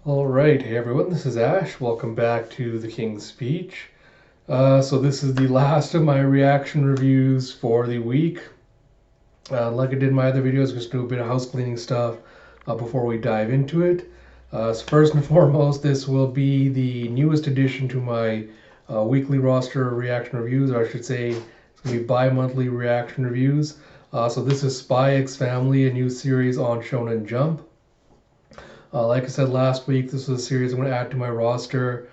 Alright, hey everyone, this is Ash. Welcome back to The King's Speech. So this is the last of my reaction reviews for the week. Like I did in my other videos, just do a bit of house cleaning stuff before we dive into it. So first and foremost, this will be the newest addition to my weekly roster of reaction reviews, or I should say it's going to be bi-monthly reaction reviews. So this is Spy X Family, a new series on Shonen Jump. Like I said last week, this was a series I'm going to add to my roster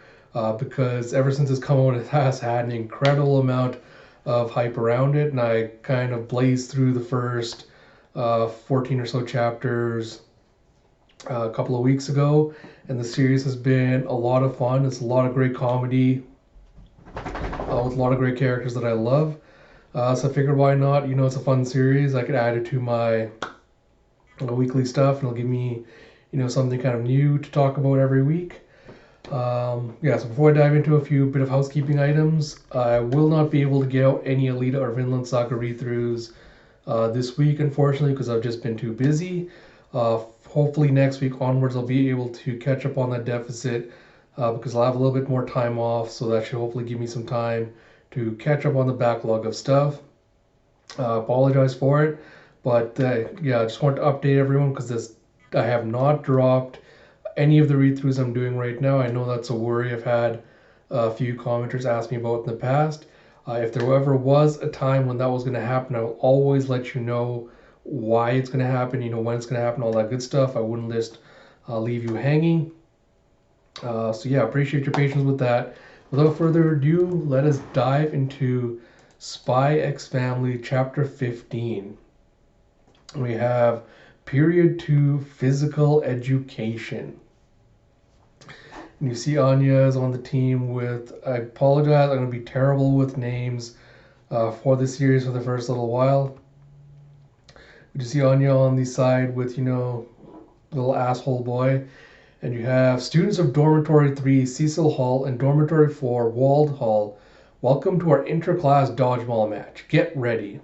because ever since it's come out, it has had an incredible amount of hype around it, and I kind of blazed through the first 14 or so chapters a couple of weeks ago, and the series has been a lot of fun. It's a lot of great comedy with a lot of great characters that I love. So I figured why not? It's a fun series. I could add it to my weekly stuff, and it'll give me something kind of new to talk about every week. So before I dive into a few bit of housekeeping items, I will not be able to get out any Alita or Vinland Saga read-throughs this week, unfortunately, because I've just been too busy. Hopefully next week onwards I'll be able to catch up on that deficit because I'll have a little bit more time off, so that should hopefully give me some time to catch up on the backlog of stuff. Apologize for it, but I just want to update everyone because I have not dropped any of the read-throughs I'm doing right now. I know that's a worry I've had a few commenters ask me about in the past. If there ever was a time when that was going to happen, I will always let you know why it's going to happen, when it's going to happen, all that good stuff. I wouldn't just leave you hanging. Appreciate your patience with that. Without further ado, let us dive into Spy X Family Chapter 15. We have Period 2, Physical Education. And you see Anya is on the team with, I apologize, I'm going to be terrible with names for the series for the first little while. You see Anya on the side with, little asshole boy. And you have students of Dormitory 3, Cecil Hall, and Dormitory 4, Wald Hall. Welcome to our interclass dodgeball match. Get ready.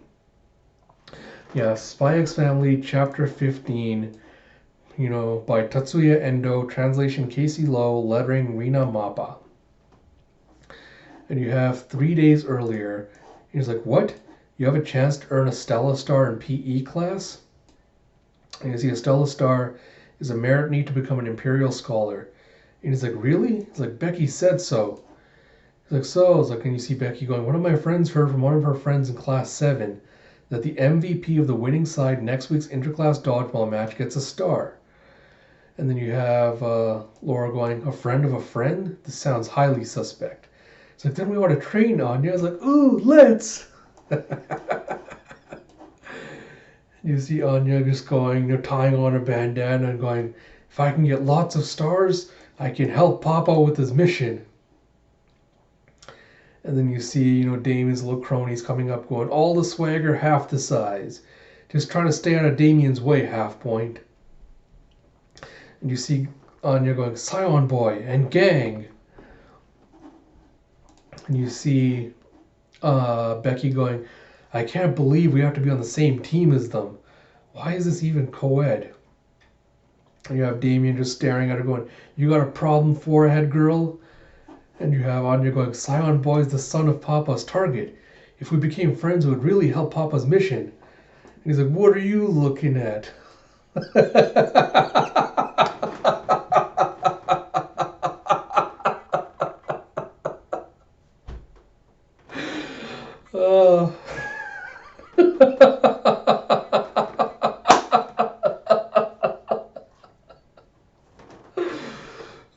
Spy X Family, Chapter 15, by Tatsuya Endo, translation Casey Lowe, lettering Rina Mappa. And you have 3 days earlier. He's like, what? You have a chance to earn a Stella Star in PE class? And you see a Stella Star is a merit need to become an Imperial Scholar. And he's like, really? He's like, Becky said so. He's like, so? He's like, and you see Becky going, one of my friends heard from one of her friends in class 7 that the MVP of the winning side next week's interclass dodgeball match gets a star. And then you have Laura going, a friend of a friend? This sounds highly suspect. It's like, then we want to train Anya. I was like, ooh, let's. You see Anya just going, tying on a bandana and going, if I can get lots of stars, I can help Papa with his mission. And then you see, Damien's little cronies coming up going, all the swagger, half the size. Just trying to stay out of Damien's way, half point. And you see Anya going, Scion Boy and gang. And you see Becky going, I can't believe we have to be on the same team as them. Why is this even co-ed? And you have Damien just staring at her going, you got a problem, forehead girl? And you have Anya going, Scion Boy is the son of Papa's target. If we became friends, it would really help Papa's mission. And he's like, what are you looking at?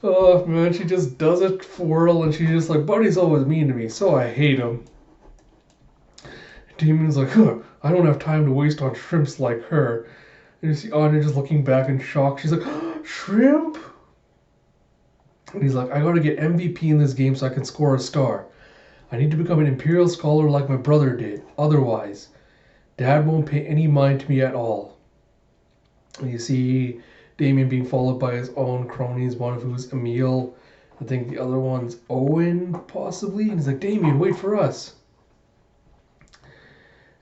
Oh man, she just does a twirl and she's just like, Buddy's always mean to me, so I hate him. Demon's like, I don't have time to waste on shrimps like her. And you see Anya just looking back in shock. She's like, shrimp? And he's like, I gotta get MVP in this game so I can score a star. I need to become an Imperial Scholar like my brother did. Otherwise, Dad won't pay any mind to me at all. And you see Damien being followed by his own cronies, one of who's Emil. I think the other one's Owen, possibly. And he's like, Damien, wait for us.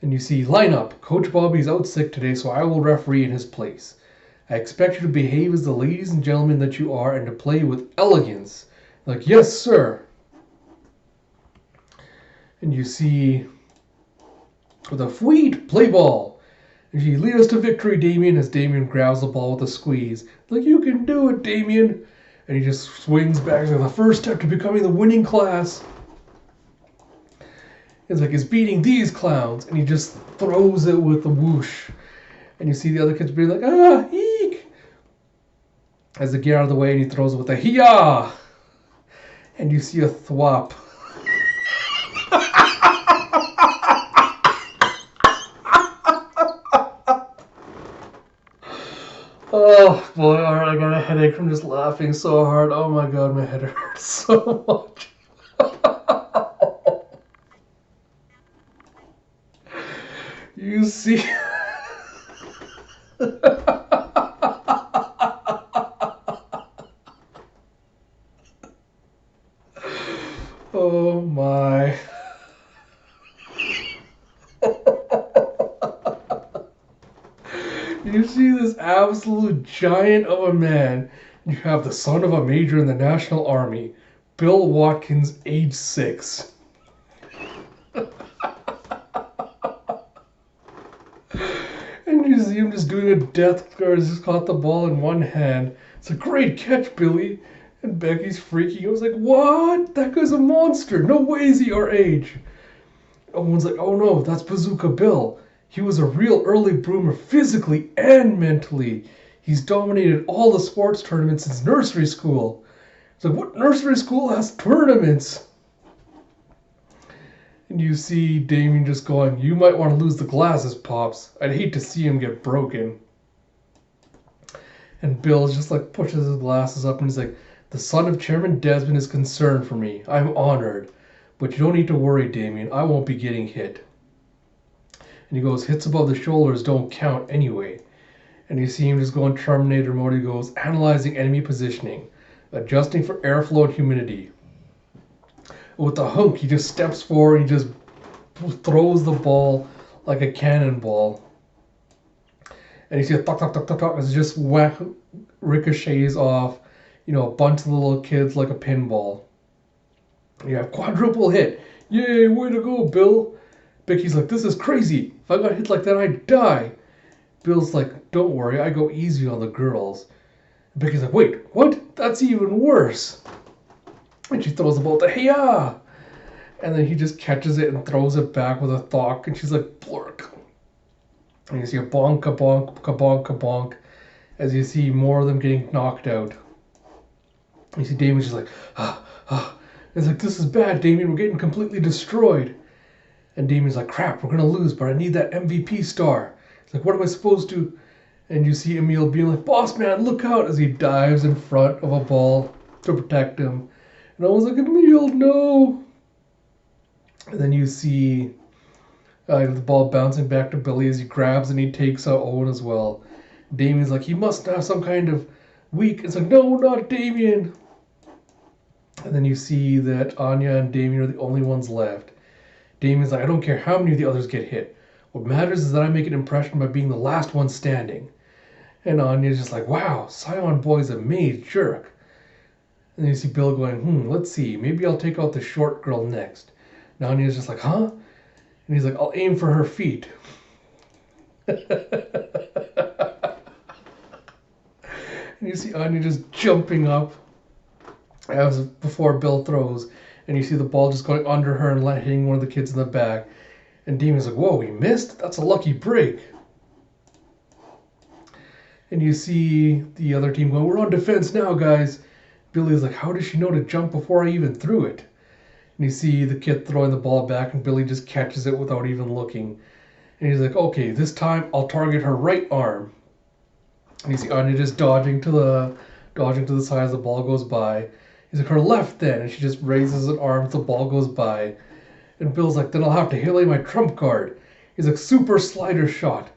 And you see lineup. Coach Bobby's out sick today, so I will referee in his place. I expect you to behave as the ladies and gentlemen that you are and to play with elegance. Like, yes, sir. And you see, with a fleet, play ball. And you lead us to victory, Damien, as Damien grabs the ball with a squeeze. Like, you can do it, Damien. And he just swings back to the first step to becoming the winning class. It's like he's beating these clowns. And he just throws it with a whoosh. And you see the other kids being like, ah, eek. As they get out of the way, and he throws it with a hee-yah. And you see a thwop. Oh boy, alright, I got a headache from just laughing so hard. Oh my god, my head hurts so much. You see... Oh my... You see this absolute giant of a man. You have the son of a major in the National Army, Bill Watkins, age 6. And you see him just doing a death guard. He's just caught the ball in one hand. It's a great catch, Billy. And Becky's freaking. I was like, what? That guy's a monster. No way is he our age. Everyone's like, oh no, that's Bazooka Bill. He was a real early bloomer physically and mentally. He's dominated all the sports tournaments since nursery school. It's like, what nursery school has tournaments? And you see Damien just going, you might want to lose the glasses, Pops. I'd hate to see him get broken. And Bill just like pushes his glasses up and he's like, the son of Chairman Desmond is concerned for me. I'm honored. But you don't need to worry, Damien. I won't be getting hit. And he goes, hits above the shoulders don't count anyway. And you see him just go in Terminator mode. He goes, analyzing enemy positioning, adjusting for airflow and humidity. With the hunk, he just steps forward. He just throws the ball like a cannonball. And you see a tuck, tuck, tuck, tuck, tuck. It's just whack, ricochets off, a bunch of the little kids like a pinball. You have quadruple hit. Yay, way to go, Bill. Becky's like, this is crazy. If I got hit like that, I'd die. Bill's like, don't worry, I go easy on the girls. And Becky's like, wait, what? That's even worse. And she throws the ball to hey-ya. And then he just catches it and throws it back with a thok. And she's like, blurk. And you see a bonk, a bonk, a bonk, a bonk. As you see more of them getting knocked out. You see Damien's just like, ah, ah. It's like, this is bad, Damien. We're getting completely destroyed. And Damien's like, crap, we're going to lose, but I need that MVP star. It's like, what am I supposed to? And you see Emil being like, boss man, look out, as he dives in front of a ball to protect him. And I was like, Emil, no. And then you see the ball bouncing back to Billy as he grabs and he takes out Owen as well. Damien's like, he must have some kind of weak. It's like, no, not Damien. And then you see that Anya and Damien are the only ones left. Damien's like, I don't care how many of the others get hit. What matters is that I make an impression by being the last one standing. And Anya's just like, wow, Scion Boy's a made jerk. And then you see Bill going, let's see, maybe I'll take out the short girl next. And Anya's just like, huh? And he's like, I'll aim for her feet. And you see Anya just jumping up as before Bill throws. And you see the ball just going under her and hitting one of the kids in the back. And Damien's like, whoa, he missed? That's a lucky break. And you see the other team going, we're on defense now, guys. Billy's like, how does she know to jump before I even threw it? And you see the kid throwing the ball back, and Billy just catches it without even looking. And he's like, okay, this time I'll target her right arm. And you see Anya just dodging to the side as the ball goes by. He's like, her left then. And she just raises an arm as the ball goes by. And Bill's like, then I'll have to hit my trump card. He's like, super slider shot.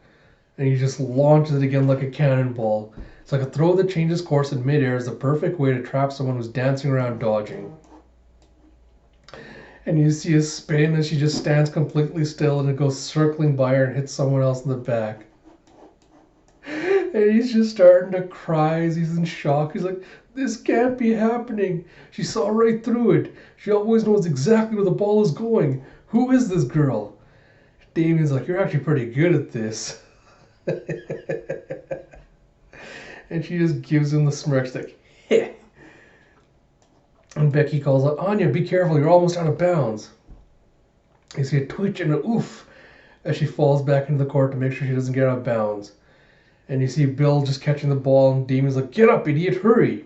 And he just launches it again like a cannonball. It's like a throw that changes course in midair is the perfect way to trap someone who's dancing around dodging. And you see a spin as she just stands completely still and it goes circling by her and hits someone else in the back. And And he's just starting to cry as he's in shock. He's like, this can't be happening. She saw right through it. She always knows exactly where the ball is going. Who is this girl? Damien's like, you're actually pretty good at this. And she just gives him the smirk. She's like, heh. And Becky calls out, Anya, be careful, you're almost out of bounds. You see a twitch and an oof as she falls back into the court to make sure she doesn't get out of bounds. And you see Bill just catching the ball, and Damien's like, get up, idiot, hurry.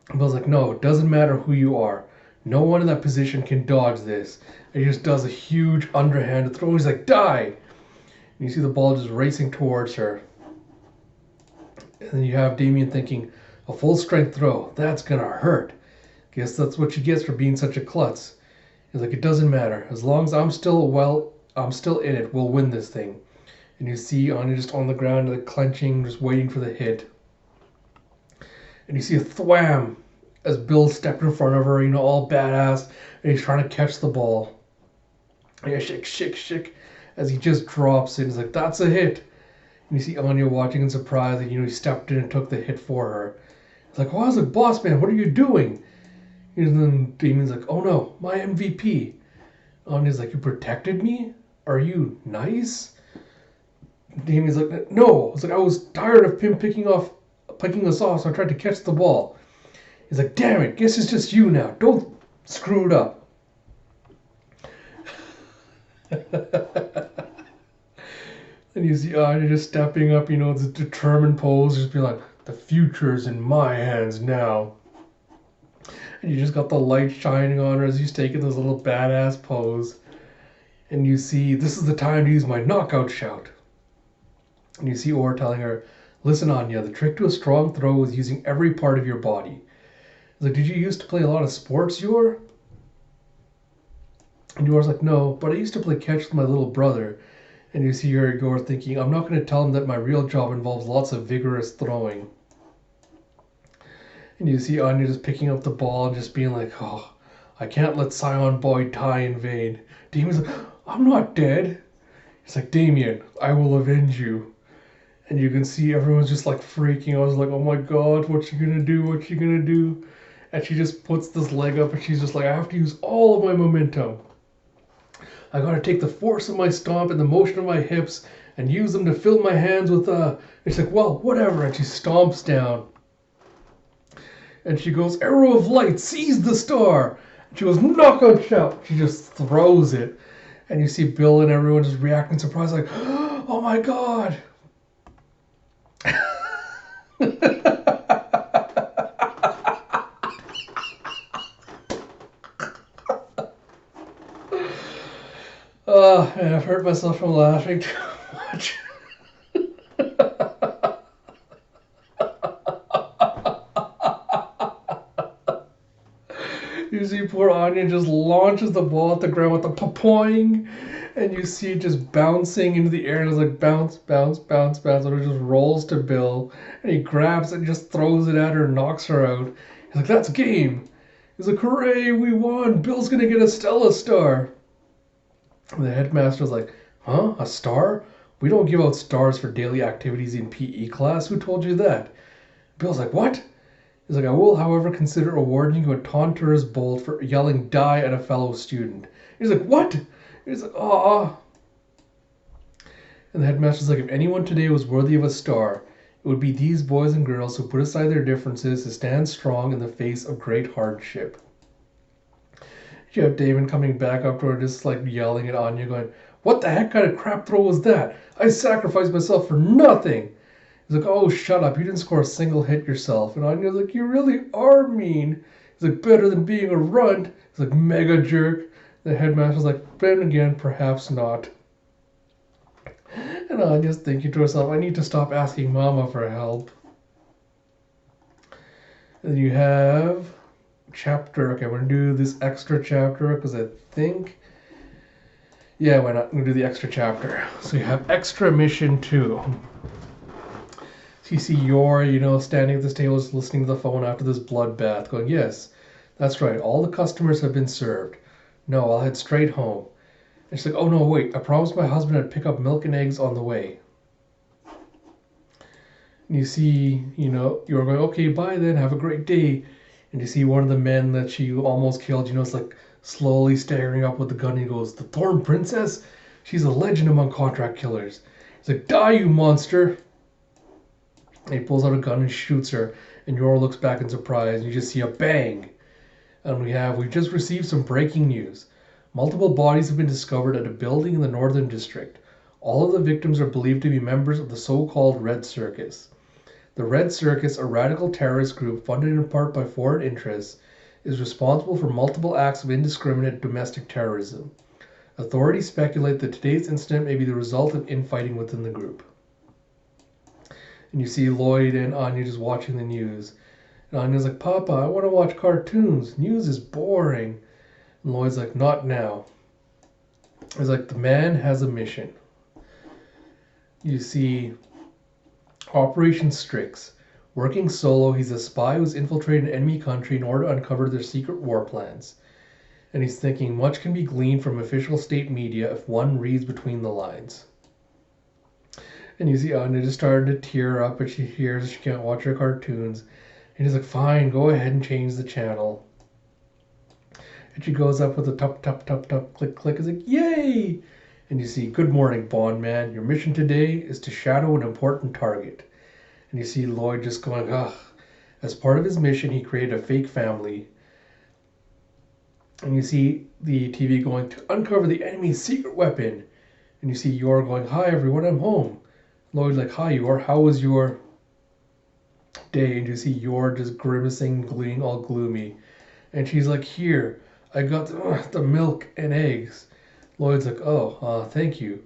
And Bill's like, no, it doesn't matter who you are. No one in that position can dodge this. And he just does a huge underhanded throw. He's like, die. And you see the ball just racing towards her. And then you have Damien thinking, a full strength throw, that's gonna hurt. Guess that's what she gets for being such a klutz. He's like, it doesn't matter. As long as I'm still in it, we'll win this thing. And you see Anya just on the ground, like clenching, just waiting for the hit. And you see a thwam as Bill stepped in front of her, all badass, and he's trying to catch the ball. And you shake, shake, shake, as he just drops it. He's like, that's a hit. And you see Anya watching in surprise that, he stepped in and took the hit for her. He's like, oh, I was like, boss man, what are you doing? And then Damien's like, oh no, my MVP. Anya's like, you protected me? Are you nice? Damien's like, no. It's like, I was tired of him picking us off, so I tried to catch the ball. He's like, damn it, guess it's just you now. Don't screw it up. And you see Anya just stepping up, the determined pose, just being like, the future's in my hands now. And you just got the light shining on her as she's taking this little badass pose. And you see, this is the time to use my knockout shout. And you see Orr telling her, listen, Anya, the trick to a strong throw is using every part of your body. He's like, did you used to play a lot of sports, Yor? And Yor's like, no, but I used to play catch with my little brother. And you see Yor thinking, I'm not going to tell him that my real job involves lots of vigorous throwing. And you see Anya just picking up the ball and just being like, oh, I can't let Sion Boyd die in vain. Damien's like, I'm not dead. He's like, Damien, I will avenge you. And you can see everyone's just like freaking. I was like, oh my god, what's she gonna do? What's she gonna do? And she just puts this leg up and she's just like, I have to use all of my momentum. I gotta take the force of my stomp and the motion of my hips and use them to fill my hands with It's like, well, whatever. And she stomps down. And she goes, arrow of light, seize the star. And she goes, knockout shout. She just throws it. And you see Bill and everyone just reacting surprised, like, oh my god. Oh, man, I've hurt myself from laughing too much. You see poor Anya just launches the ball at the ground with a pa-poing, and you see it just bouncing into the air, and it's like bounce, bounce, bounce, bounce, and it just rolls to Bill, and he grabs it and just throws it at her and knocks her out. He's like, that's game. He's like, hooray, we won. Bill's gonna get a Stella star. And the headmaster's like, huh? A star? We don't give out stars for daily activities in PE class. Who told you that? Bill's like, what? He's like, I will, however, consider awarding you a Taunter's Bolt for yelling die at a fellow student. He's like, what? He's like, ah. And the headmaster's like, if anyone today was worthy of a star, it would be these boys and girls who put aside their differences to stand strong in the face of great hardship. You have Damon coming back up to her, just like yelling at Anya, going, what the heck kind of crap throw was that? I sacrificed myself for nothing. He's like, oh, shut up. You didn't score a single hit yourself. And Anya's like, you really are mean. He's like, better than being a runt. He's like, mega jerk. The headmaster's like, then again, perhaps not. And Anya's thinking to herself, I need to stop asking Mama for help. And then you have chapter. Okay, we're going to do this extra chapter because I think, yeah, why not? I'm going to do the extra chapter. So you have extra mission 2. So you see Yor, standing at this table just listening to the phone after this bloodbath, going, yes, that's right, all the customers have been served. No, I'll head straight home. And she's like, oh no, wait, I promised my husband I'd pick up milk and eggs on the way. And you see, you're going, okay, bye then, have a great day. And you see one of the men that she almost killed, is like slowly staggering up with the gun. And he goes, the Thorn Princess? She's a legend among contract killers. He's like, die, you monster. And he pulls out a gun and shoots her. And Yor looks back in surprise. And you just see a bang. And we've just received some breaking news. Multiple bodies have been discovered at a building in the Northern District. All of the victims are believed to be members of the so-called Red Circus. The Red Circus, a radical terrorist group funded in part by foreign interests, is responsible for multiple acts of indiscriminate domestic terrorism. Authorities speculate that today's incident may be the result of infighting within the group. And you see Lloyd and Anya just watching the news. And Anya's like, Papa, I want to watch cartoons. News is boring. And Lloyd's like, not now. It's like, the man has a mission. You see Operation Strix. Working solo, he's a spy who's infiltrated an enemy country in order to uncover their secret war plans. And he's thinking much can be gleaned from official state media if one reads between the lines. And you see Anya just starting to tear up, but she hears she can't watch her cartoons. And he's like, fine, go ahead and change the channel. And she goes up with a tup, tup, tup, tup, click, click. It's like, yay! And you see, good morning, Bond man. Your mission today is to shadow an important target. And you see Lloyd just going, ugh. As part of his mission, he created a fake family. And you see the TV going, to uncover the enemy's secret weapon. And you see Yor going, hi everyone, I'm home. Lloyd's like, hi Yor, how was your day? And you see Yor just grimacing, gleaming all gloomy. And she's like, here, I got the milk and eggs. Lloyd's like, oh, thank you.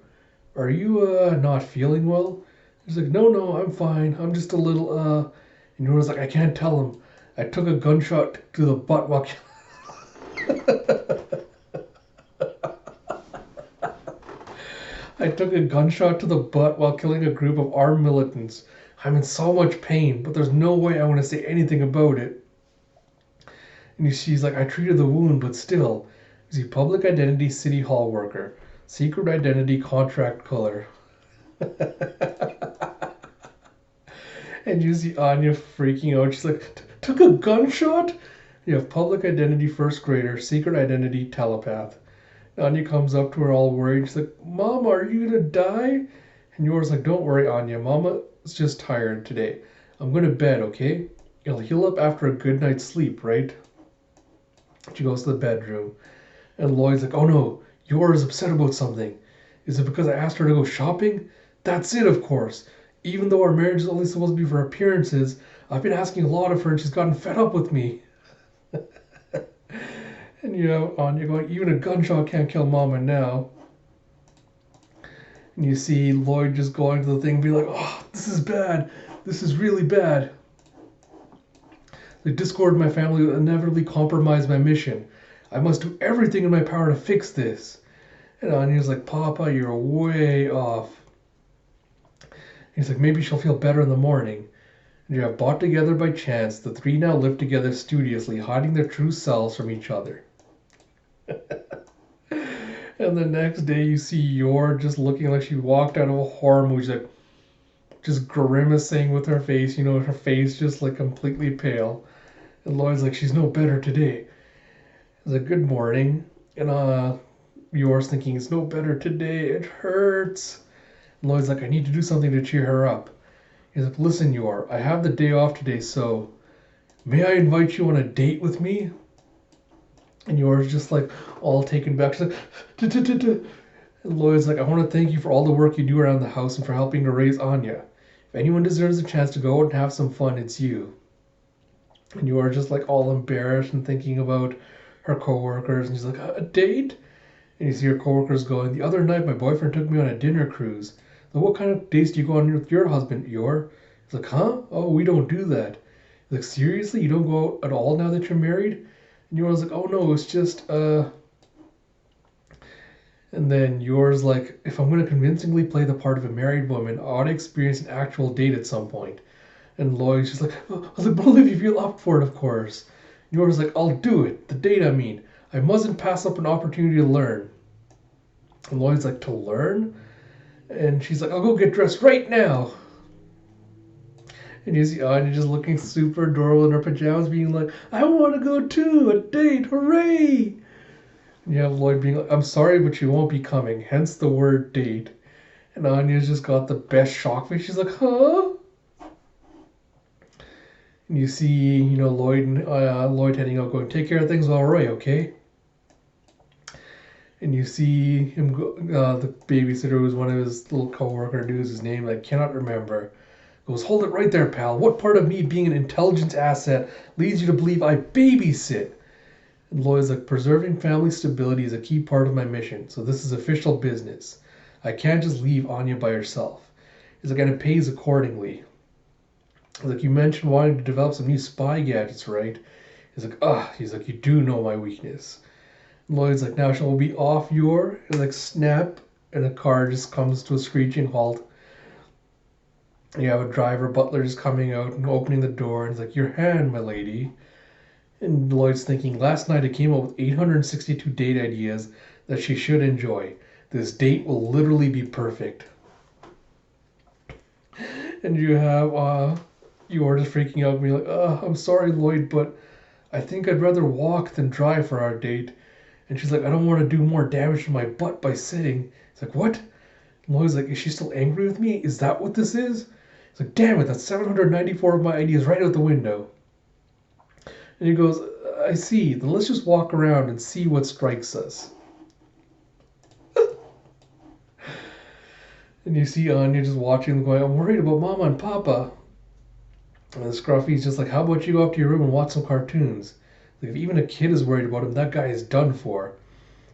Are you not feeling well? He's like, no, I'm fine. I'm just a little, And Yor's like, I can't tell him. I took a gunshot to the butt while I took a gunshot to the butt while killing a group of armed militants. I'm in so much pain, but there's no way I want to say anything about it. And she's like, I treated the wound, but still. Is he public identity city hall worker? Secret identity contract killer. And you see Anya freaking out. She's like, took a gunshot? You have public identity first grader, secret identity telepath. Anya comes up to her all worried. She's like, Mama, are you going to die? And Yor's like, don't worry, Anya. Mama's just tired today. I'm going to bed, okay? You'll heal up after a good night's sleep, right? She goes to the bedroom. And Lloyd's like, oh no, Yor is upset about something. Is it because I asked her to go shopping? That's it, of course. Even though our marriage is only supposed to be for appearances, I've been asking a lot of her and she's gotten fed up with me. And Anya going, even a gunshot can't kill Mama now. And you see Lloyd just going to the thing and be like, oh, this is bad. This is really bad. The discord in my family will inevitably compromise my mission. I must do everything in my power to fix this. And Anya's like, Papa, you're way off. He's like, maybe she'll feel better in the morning. And you have bought together by chance. The three now live together studiously, hiding their true selves from each other. And the next day you see Yor just looking like she walked out of a horror movie. She's like, just grimacing with her face. Her face just like completely pale. And Lloyd's like, she's no better today. He's like, good morning. And Yor's thinking, it's no better today. It hurts. And Lloyd's like, I need to do something to cheer her up. He's like, listen, Yor, I have the day off today, so may I invite you on a date with me? And Yor's just like all taken back. She's like, and Lloyd's like, I want to thank you for all the work you do around the house and for helping to raise Anya. If anyone deserves a chance to go out and have some fun, it's you. And Yor just like all embarrassed and thinking about her coworkers. And she's like, a date? And you see her coworkers going, the other night my boyfriend took me on a dinner cruise. So what kind of dates do you go on with your husband, Yor? He's like, huh? Oh, we don't do that. He's like, seriously? You don't go out at all now that you're married? And Yor's like, oh no, it's just, And then Yor's like, if I'm going to convincingly play the part of a married woman, I ought to experience an actual date at some point. And Lloyd's just like, oh, I was like, well, if you feel up for it, of course. And Yor's like, I'll do it. The date, I mean. I mustn't pass up an opportunity to learn. And Lloyd's like, to learn? And she's like, I'll go get dressed right now. And you see Anya just looking super adorable in her pajamas, being like, I want to go too, a date, hooray! And you have Lloyd being like, I'm sorry, but you won't be coming, hence the word date. And Anya's just got the best shock face. She's like, huh? And you see, Lloyd heading out going, take care of things while Roy, okay? And you see him go, the babysitter, who's one of his little co-worker dudes, his name I cannot remember, goes, hold it right there, pal. What part of me being an intelligence asset leads you to believe I babysit? And Lloyd's like, preserving family stability is a key part of my mission, so this is official business. I can't just leave Anya by herself. He's like, and it pays accordingly. Like, you mentioned wanting to develop some new spy gadgets, right? He's like, you do know my weakness. And Lloyd's like, now shall we be off your? And like, snap, and the car just comes to a screeching halt. And you have a driver, butler, just coming out and opening the door, and he's like, your hand, my lady. And Lloyd's thinking, last night I came up with 862 date ideas that she should enjoy. This date will literally be perfect. And you have, you're just freaking out, being like, I'm sorry, Lloyd, but I think I'd rather walk than drive for our date. And she's like, I don't want to do more damage to my butt by sitting. He's like, what? And Lloyd's like, is she still angry with me? Is that what this is? He's like, damn it, that's 794 of my ideas right out the window. And he goes, I see. Then let's just walk around and see what strikes us. And you see Anya just watching them going, I'm worried about Mama and Papa. And the Scruffy's just like, how about you go up to your room and watch some cartoons? Like, if even a kid is worried about him, that guy is done for.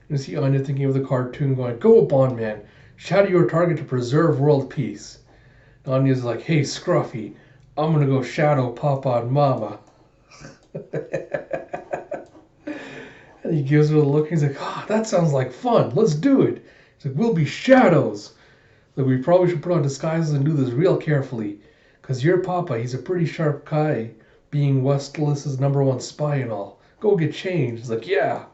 And you see Anya thinking of the cartoon going, go, Bond Man. Shadow your target to preserve world peace. And Anya's like, hey, Scruffy, I'm going to go shadow Papa and Mama. And he gives her a look, and he's like, that sounds like fun. Let's do it. He's like, we'll be shadows. Like, we probably should put on disguises and do this real carefully. Because your Papa, he's a pretty sharp guy, being Westless's #1 spy and all. Go get changed. He's like, yeah.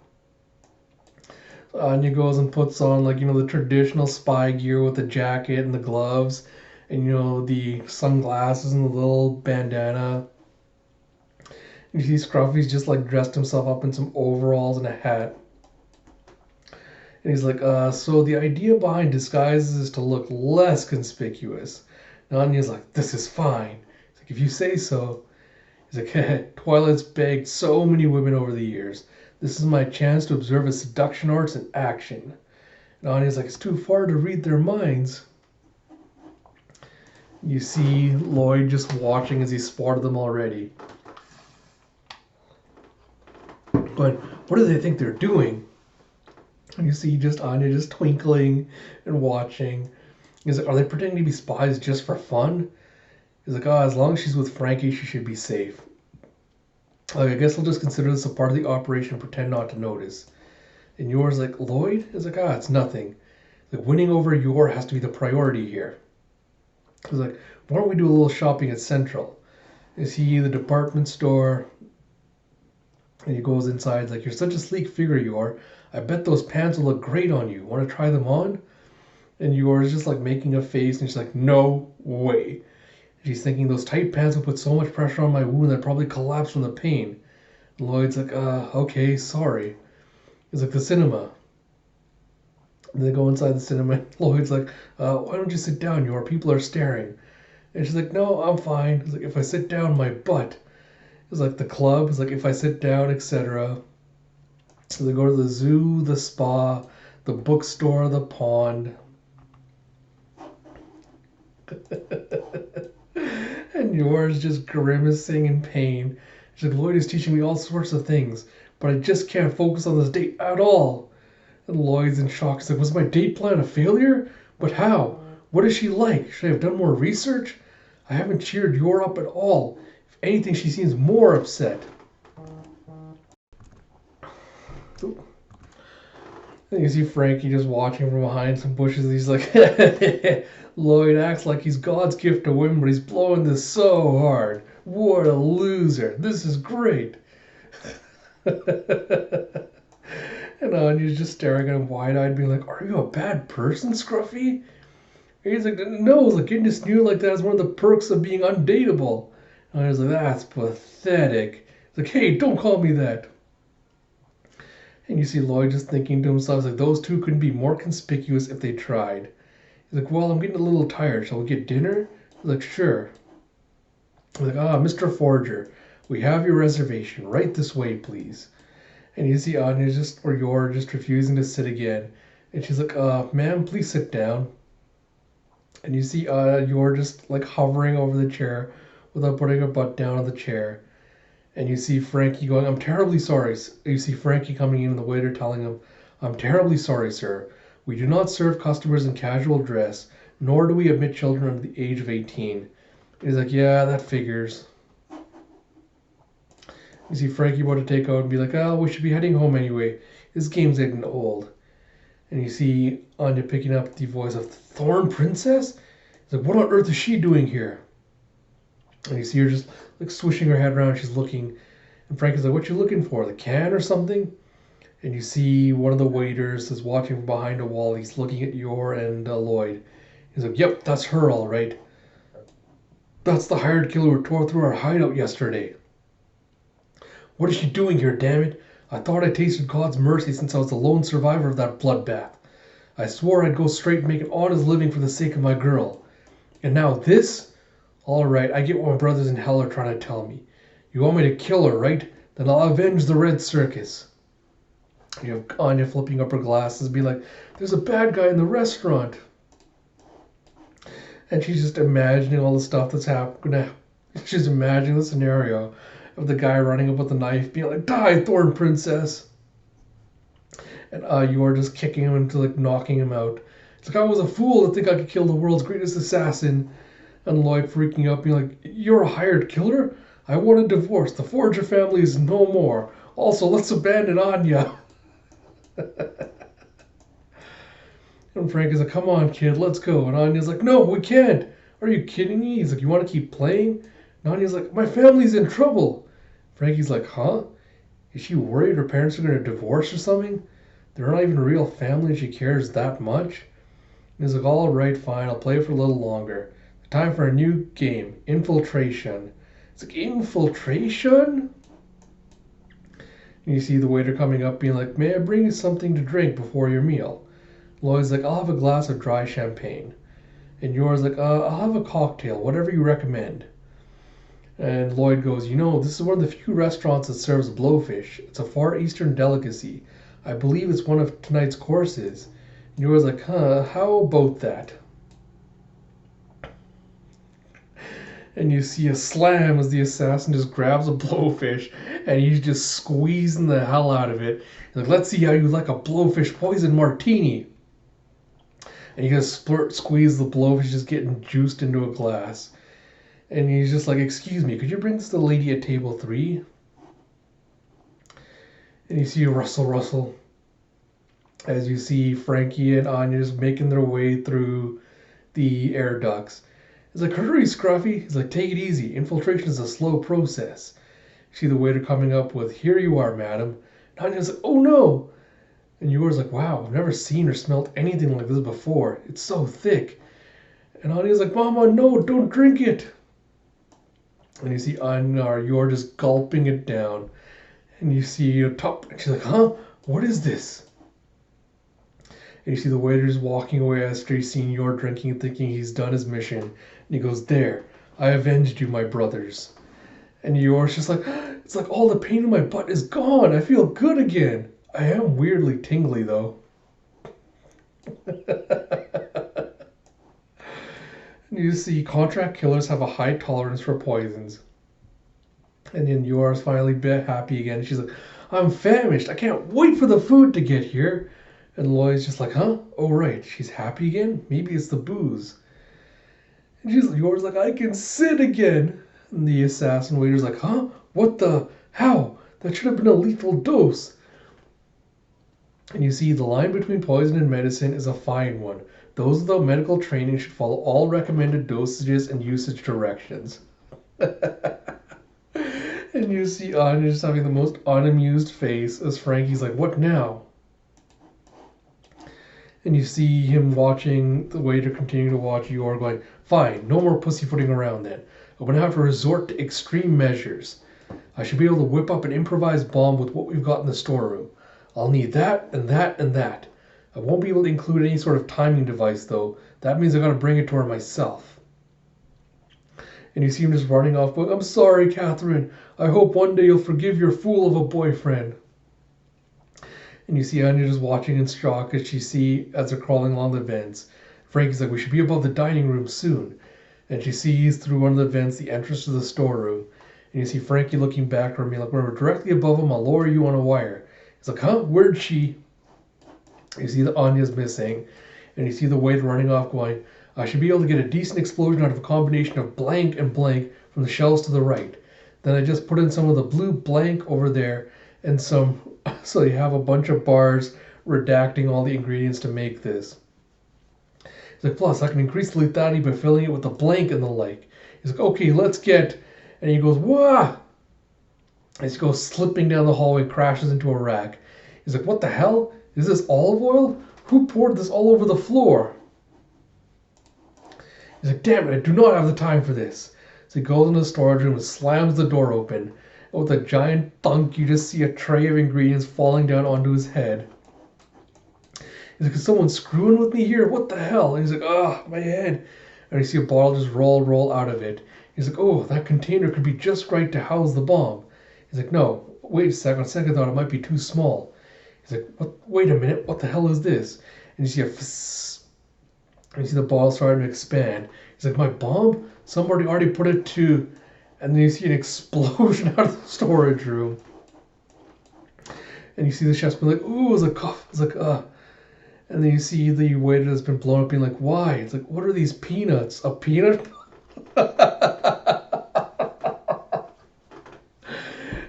Anya goes and puts on, the traditional spy gear with the jacket and the gloves. And, the sunglasses and the little bandana. You see Scruffy's just dressed himself up in some overalls and a hat. And he's like, so the idea behind disguises is to look less conspicuous. And Anya's like, this is fine. He's like, if you say so. He's like, Twilight's begged so many women over the years. This is my chance to observe his seduction arts in action. And Anya's like, it's too far to read their minds. You see Lloyd just watching as he spotted them already. But what do they think they're doing? And you see just Anya just twinkling and watching. He's like, are they pretending to be spies just for fun? He's like, as long as she's with Frankie, she should be safe. I guess I'll just consider this a part of the operation and pretend not to notice. And Yor's like, Lloyd? He's like, it's nothing. Like, winning over Yor has to be the priority here. He's like, why don't we do a little shopping at Central? You see the department store. And he goes inside. He's like, you're such a sleek figure, Yor. I bet those pants will look great on you. Want to try them on? And Yor's just making a face, and she's like, no way. She's thinking those tight pants will put so much pressure on my wound that I'd probably collapse from the pain. And Lloyd's like, okay, sorry. He's like, the cinema. And they go inside the cinema. And Lloyd's like, why don't you sit down, Yor? People are staring. And she's like, no, I'm fine. He's like, if I sit down, my butt. It's like the club. It's like, if I sit down, etc. So they go to the zoo, the spa, the bookstore, the pond. And Yor's just grimacing in pain. She's like, Lloyd is teaching me all sorts of things, but I just can't focus on this date at all. And Lloyd's in shock. He's like, was my date plan a failure? But how? What is she like? Should I have done more research? I haven't cheered Yor up at all. If anything, she seems more upset. And you see Frankie just watching from behind some bushes. He's like, Lloyd acts like he's God's gift to women, but he's blowing this so hard. What a loser. This is great. And Anya's just staring at him wide-eyed, being like, are you a bad person, Scruffy? And he's like, no, like getting to sneer like that is one of the perks of being undateable. And I was like, that's pathetic. He's like, hey, don't call me that. And you see Lloyd just thinking to himself, like, those two couldn't be more conspicuous if they tried. He's like, well, I'm getting a little tired. Shall we get dinner? He's like, sure. He's like, Mr. Forger, we have your reservation. Right this way, please. And you see Anya or Yor just refusing to sit again. And she's like, ma'am, please sit down. And you see Yor just like hovering over the chair without putting her butt down on the chair. And you see Frankie going, I'm terribly sorry. You see Frankie coming in and the waiter telling him, I'm terribly sorry, sir. We do not serve customers in casual dress, nor do we admit children under the age of 18. And he's like, yeah, that figures. You see Frankie about to take out and be like, oh, we should be heading home anyway. This game's getting old. And you see Anya picking up the voice of the Thorn Princess. He's like, what on earth is she doing here? And you see her just like swishing her head around. She's looking. And Frankie's like, what you looking for? The can or something? And you see one of the waiters is watching from behind a wall. He's looking at Yor and Lloyd. He's like, yep, that's her all right. That's the hired killer who tore through our hideout yesterday. What is she doing here, damn it? I thought I tasted God's mercy since I was the lone survivor of that bloodbath. I swore I'd go straight and make an honest living for the sake of my girl. And now this? All right, I get what my brothers in hell are trying to tell me. You want me to kill her, right? Then I'll avenge the Red Circus. You have Anya flipping up her glasses, be like, there's a bad guy in the restaurant. And she's just imagining all the stuff that's happening. She's imagining the scenario of the guy running up with the knife, being like, die, Thorn Princess. And you are just kicking him into like knocking him out. It's like, I was a fool to think I could kill the world's greatest assassin. And Lloyd freaking out, being like, you're a hired killer? I want a divorce. The Forger family is no more. Also, let's abandon Anya. And Frank is like, come on, kid, let's go. And Anya's like, no, we can't. Are you kidding me? He's like, you want to keep playing? And Anya's like, my family's in trouble. Frankie's like, huh? Is she worried her parents are going to divorce or something? They're not even a real family and she cares that much? And he's like, all right, fine, I'll play for a little longer. Time for a new game, Infiltration. It's like, infiltration? And you see the waiter coming up being like, may I bring you something to drink before your meal? Lloyd's like, I'll have a glass of dry champagne. And Yor's like, I'll have a cocktail, whatever you recommend. And Lloyd goes, you know, this is one of the few restaurants that serves blowfish. It's a Far Eastern delicacy. I believe it's one of tonight's courses. And Yor's like, huh, how about that? And you see a slam as the assassin just grabs a blowfish and he's just squeezing the hell out of it. He's like, let's see how you like a blowfish poison martini. And you just squeeze the blowfish just getting juiced into a glass. And he's just like, excuse me, could you bring this to the lady at table 3? And you see a rustle as you see Frankie and Anya just making their way through the air ducts. He's like, hurry, Scruffy. He's like, take it easy. Infiltration is a slow process. You see the waiter coming up with, here you are, madam. And Anya's like, oh no. And Yor's like, wow, I've never seen or smelled anything like this before. It's so thick. And Anya's like, Mama, no, don't drink it. And you see Anya or Yor just gulping it down. And you see a top, and she's like, huh? What is this? And you see the waiter's walking away after he's seen Yor drinking and thinking he's done his mission. And he goes, there, I avenged you, my brothers. And Yor's just like, it's like all the pain in my butt is gone. I feel good again. I am weirdly tingly, though. And you see contract killers have a high tolerance for poisons. And then Yor's finally happy again. She's like, I'm famished. I can't wait for the food to get here. And Lloyd's just like, huh? Oh, right. She's happy again? Maybe it's the booze. And Yor's like, I can sit again. And the assassin waiter's like, huh? What the? How? That should have been a lethal dose. And you see the line between poison and medicine is a fine one. Those without medical training should follow all recommended dosages and usage directions. And you see Anya just having the most unamused face as Frankie's like, what now? And you see him watching the waiter continue to watch Yor, going, "Fine, no more pussyfooting around then. I'm going to have to resort to extreme measures. I should be able to whip up an improvised bomb with what we've got in the storeroom. I'll need that and that and that. I won't be able to include any sort of timing device, though. That means I've got to bring it to her myself." And you see him just running off, going, "I'm sorry, Catherine. I hope one day you'll forgive your fool of a boyfriend." And you see Anya just watching in shock as they're crawling along the vents. Frankie's like, "We should be above the dining room soon." And she sees through one of the vents the entrance to the storeroom. And you see Frankie looking back at her and being like, "When we're directly above him, I'll lower you on a wire." He's like, "Huh? Where'd she?" You see that Anya's missing. And you see the waiter running off going, "I should be able to get a decent explosion out of a combination of blank and blank from the shelves to the right. Then I just put in some of the blue blank over there and some..." So you have a bunch of bars redacting all the ingredients to make this. He's like, "Plus, I can increase the lethality by filling it with the blank and the like." He's like, "Okay, let's get..." And he goes, "Wah!" As he goes slipping down the hallway, crashes into a rack. He's like, "What the hell? Is this olive oil? Who poured this all over the floor?" He's like, "Damn it, I do not have the time for this." So he goes into the storage room and slams the door open. And with a giant thunk, you just see a tray of ingredients falling down onto his head. He's like, "Is someone screwing with me here? What the hell?" And he's like, "Ah, my head." And you see a bottle just roll out of it. He's like, "Oh, that container could be just right to house the bomb." He's like, "No, wait a second. On second thought, it might be too small." He's like, "What? Wait a minute. What the hell is this?" And you see and you see the bottle starting to expand. He's like, "My bomb? Somebody already put it to..." And then you see an explosion out of the storage room. And you see the chef's being like, "Ooh," it's like, cough. It's like, And then you see the waiter that's been blown up being like, "Why?" It's like, "What are these peanuts? A peanut?"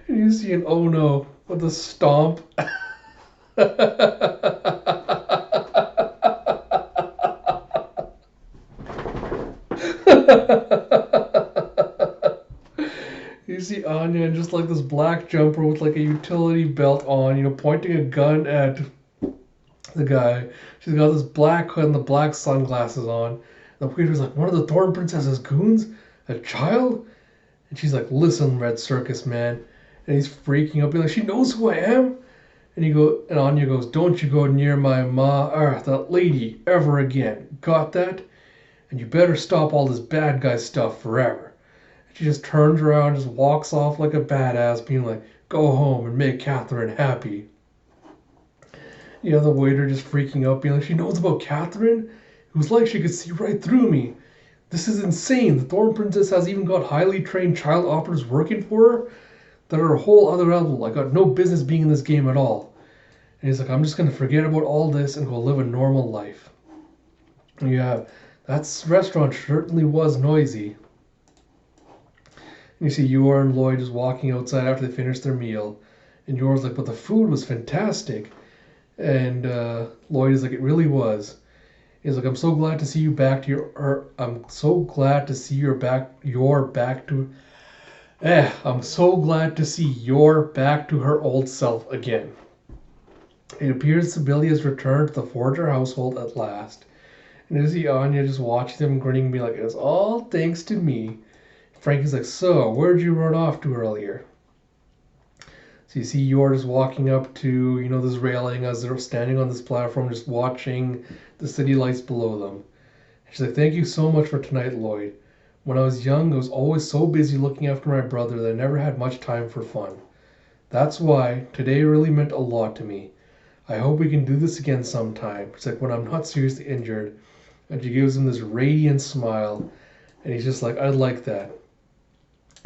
And you see an "oh no" with a stomp. You see Anya in just like this black jumper with like a utility belt on, pointing a gun at the guy. She's got this black hood and the black sunglasses on. The waiter's like, "One of the Thorn Princess's goons? A child?" And she's like, "Listen, Red Circus man." And he's freaking out, being like, "She knows who I am?" And Anya goes, "Don't you go near my that lady, ever again. Got that? And you better stop all this bad guy stuff forever." And she just turns around, just walks off like a badass, being like, "Go home and make Catherine happy." The waiter just freaking out, being like, "She knows about Catherine? It was like she could see right through me. This is insane. The Thorn Princess has even got highly trained child operatives working for her that are a whole other level. I got no business being in this game at all." And he's like, "I'm just going to forget about all this and go live a normal life." And that restaurant certainly was noisy. And you see Yor and Lloyd just walking outside after they finish their meal. And Yor's like, "But the food was fantastic." And Lloyd is like, "It really was." He's like, "I'm so glad to see you back to I'm so glad to see you're back to I'm so glad to see you're back to her old self again." It appears Sibylla has returned to the Forger household at last. And you see Anya just watching them grinning and be like, "It's all thanks to me." Frankie's like, "So, where'd you run off to earlier?" So you see Yor just walking up to, this railing as they're standing on this platform just watching the city lights below them. She's like, "Thank you so much for tonight, Lloyd. When I was young, I was always so busy looking after my brother that I never had much time for fun. That's why today really meant a lot to me. I hope we can do this again sometime." It's like, "when I'm not seriously injured." And she gives him this radiant smile. And he's just like, "I'd like that."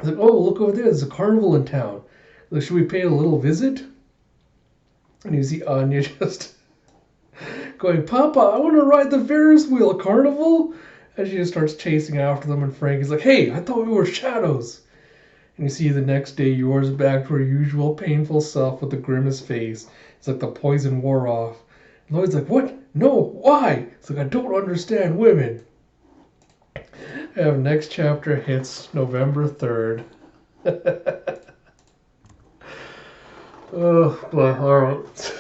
He's like, "Oh, look over there. There's a carnival in town. Like, should we pay a little visit?" And you see Anya just going, "Papa, I want to ride the Ferris wheel carnival." And she just starts chasing after them. And Frankie's like, "Hey, I thought we were shadows." And you see the next day, Yor's back to her usual painful self with the grimmest face. It's like the poison wore off. And Lloyd's like, "What? No, why?" It's like, "I don't understand women." Next chapter hits November 3rd. Oh, well, all right.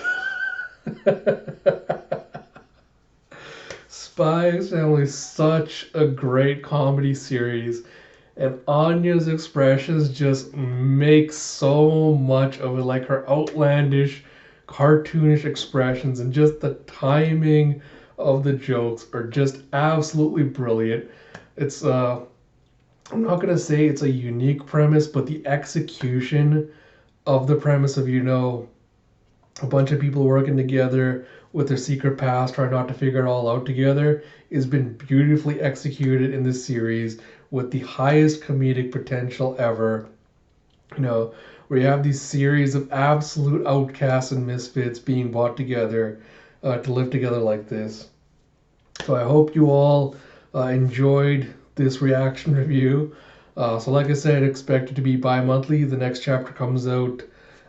Spy X Family is such a great comedy series, and Anya's expressions just make so much of it, like her outlandish, cartoonish expressions, and just the timing of the jokes are just absolutely brilliant. It's I'm not gonna say it's a unique premise, but the execution of the premise of, a bunch of people working together with their secret past, trying not to figure it all out together, has been beautifully executed in this series with the highest comedic potential ever. Where you have these series of absolute outcasts and misfits being brought together to live together like this. So I hope you all enjoyed this reaction review. So like I said, expect it to be bi-monthly. The next chapter comes out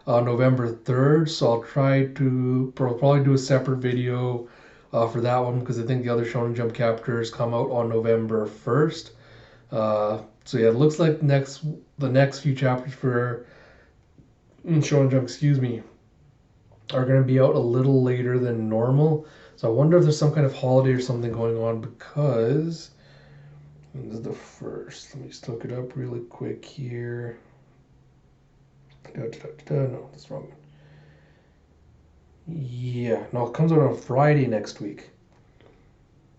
November 3rd, so I'll probably do a separate video for that one, because I think the other Shonen Jump chapters come out on November 1st. So yeah, it looks like the next few chapters for Shonen Jump, are going to be out a little later than normal. So I wonder if there's some kind of holiday or something going on, because this is the first. Let me just look it up really quick here. No, that's wrong. Yeah, no, it comes out on Friday next week.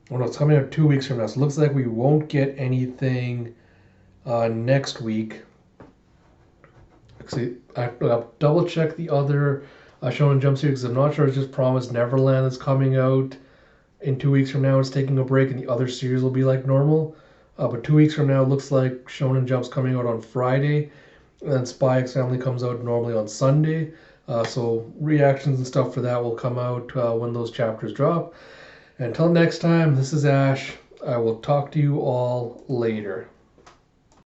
Oh no, it's coming out 2 weeks from now. So it looks like we won't get anything next week. Actually, I'll double check the other Shonen Jump series, because I'm not sure. It's just Promised Neverland that's coming out in 2 weeks from now. It's taking a break, and the other series will be like normal. But 2 weeks from now, it looks like Shonen Jump's coming out on Friday, and then Spy X Family comes out normally on Sunday. So reactions and stuff for that will come out when those chapters drop. And until next time, this is Ash. I will talk to you all later.